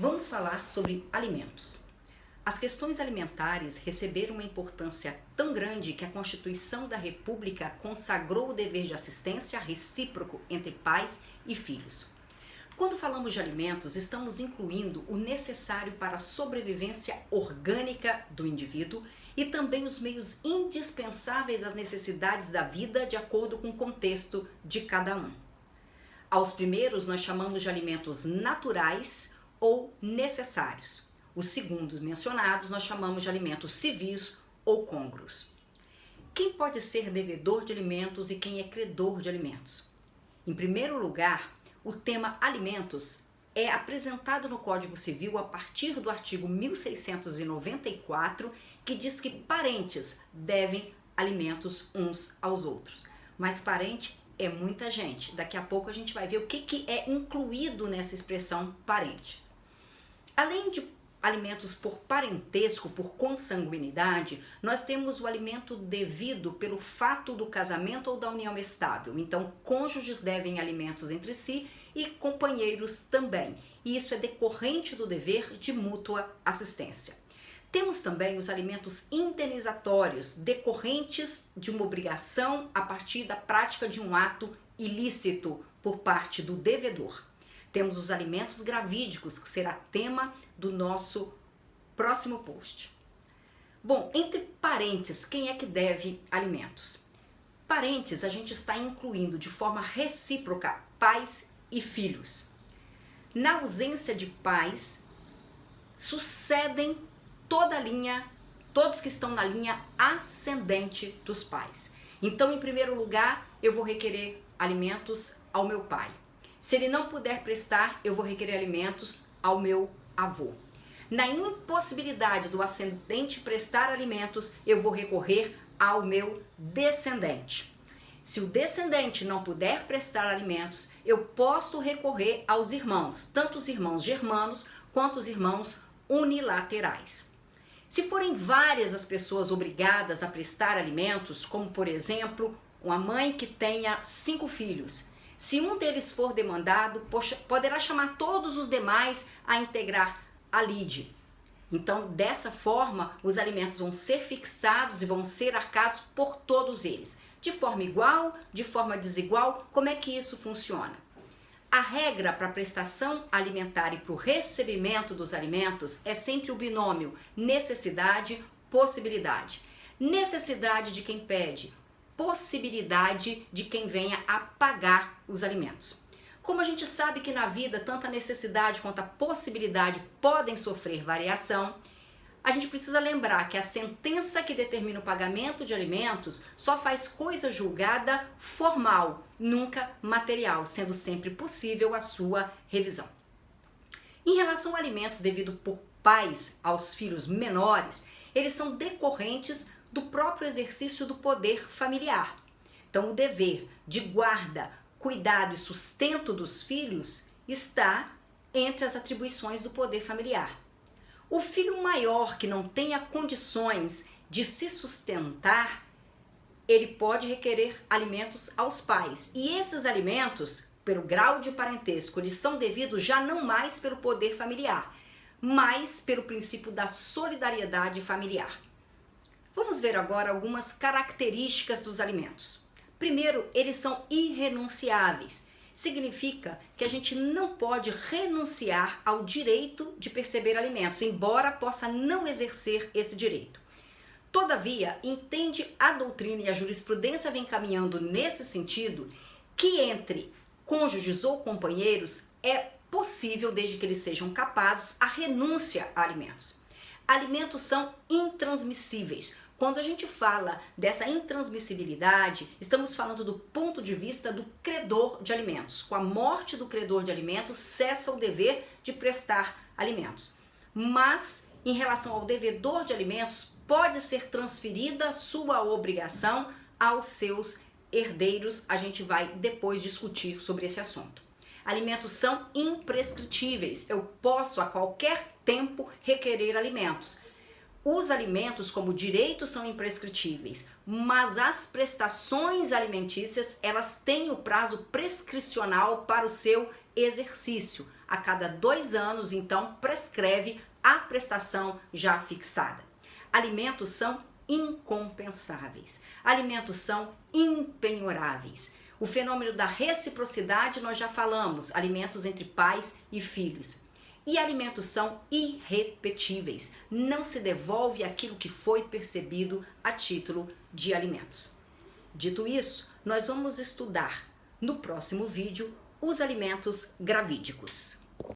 Vamos falar sobre alimentos. As questões alimentares receberam uma importância tão grande que a Constituição da República consagrou o dever de assistência recíproco entre pais e filhos. Quando falamos de alimentos, estamos incluindo o necessário para a sobrevivência orgânica do indivíduo e também os meios indispensáveis às necessidades da vida de acordo com o contexto de cada um. Aos primeiros nós chamamos de alimentos naturais ou necessários. Os segundos mencionados nós chamamos de alimentos civis ou côngruos. Quem pode ser devedor de alimentos e quem é credor de alimentos? Em primeiro lugar, o tema alimentos é apresentado no Código Civil a partir do artigo 1694, que diz que parentes devem alimentos uns aos outros. Mas parente é muita gente. Daqui a pouco a gente vai ver o que é incluído nessa expressão parentes. Além de alimentos por parentesco, por consanguinidade, nós temos o alimento devido pelo fato do casamento ou da união estável. Então, cônjuges devem alimentos entre si e companheiros também. E isso é decorrente do dever de mútua assistência. Temos também os alimentos indenizatórios, decorrentes de uma obrigação a partir da prática de um ato ilícito por parte do devedor. Temos os alimentos gravídicos, que será tema do nosso próximo post. Bom, entre parentes, quem é que deve alimentos? Parentes, a gente está incluindo de forma recíproca pais e filhos. Na ausência de pais, sucedem todos que estão na linha ascendente dos pais. Então, em primeiro lugar, eu vou requerer alimentos ao meu pai. Se ele não puder prestar, eu vou requerer alimentos ao meu avô. Na impossibilidade do ascendente prestar alimentos, eu vou recorrer ao meu descendente. Se o descendente não puder prestar alimentos, eu posso recorrer aos irmãos, tanto os irmãos germanos quanto os irmãos unilaterais. Se forem várias as pessoas obrigadas a prestar alimentos, como por exemplo, uma mãe que tenha 5 filhos, se um deles for demandado, poderá chamar todos os demais a integrar a lide. Então, dessa forma, os alimentos vão ser fixados e vão ser arcados por todos eles. De forma igual, de forma desigual, como é que isso funciona? A regra para a prestação alimentar e para o recebimento dos alimentos é sempre o binômio necessidade-possibilidade. Necessidade de quem pede, possibilidade de quem venha a pagar os alimentos. Como a gente sabe que na vida tanto a necessidade quanto a possibilidade podem sofrer variação, a gente precisa lembrar que a sentença que determina o pagamento de alimentos só faz coisa julgada formal, nunca material, sendo sempre possível a sua revisão. Em relação a alimentos devidos por pais aos filhos menores, eles são decorrentes do próprio exercício do poder familiar. Então, o dever de guarda, cuidado e sustento dos filhos está entre as atribuições do poder familiar. O filho maior que não tenha condições de se sustentar, ele pode requerer alimentos aos pais. E esses alimentos, pelo grau de parentesco, eles são devidos já não mais pelo poder familiar, mas pelo princípio da solidariedade familiar. Vamos ver agora algumas características dos alimentos. Primeiro, eles são irrenunciáveis. Significa que a gente não pode renunciar ao direito de perceber alimentos, embora possa não exercer esse direito. Todavia, entende a doutrina e a jurisprudência vem caminhando nesse sentido que entre cônjuges ou companheiros é possível, desde que eles sejam capazes, a renúncia a alimentos. Alimentos são intransmissíveis. Quando a gente fala dessa intransmissibilidade, estamos falando do ponto de vista do credor de alimentos. Com a morte do credor de alimentos, cessa o dever de prestar alimentos. Mas, em relação ao devedor de alimentos, pode ser transferida sua obrigação aos seus herdeiros. A gente vai depois discutir sobre esse assunto. Alimentos são imprescritíveis. Eu posso a qualquer tempo requerer alimentos. Os alimentos como direito são imprescritíveis, mas as prestações alimentícias, elas têm o prazo prescricional para o seu exercício. A cada 2 anos, então, prescreve a prestação já fixada. Alimentos são incompensáveis. Alimentos são impenhoráveis. O fenômeno da reciprocidade nós já falamos, alimentos entre pais e filhos. E alimentos são irrepetíveis. Não se devolve aquilo que foi percebido a título de alimentos. Dito isso, nós vamos estudar no próximo vídeo os alimentos gravídicos.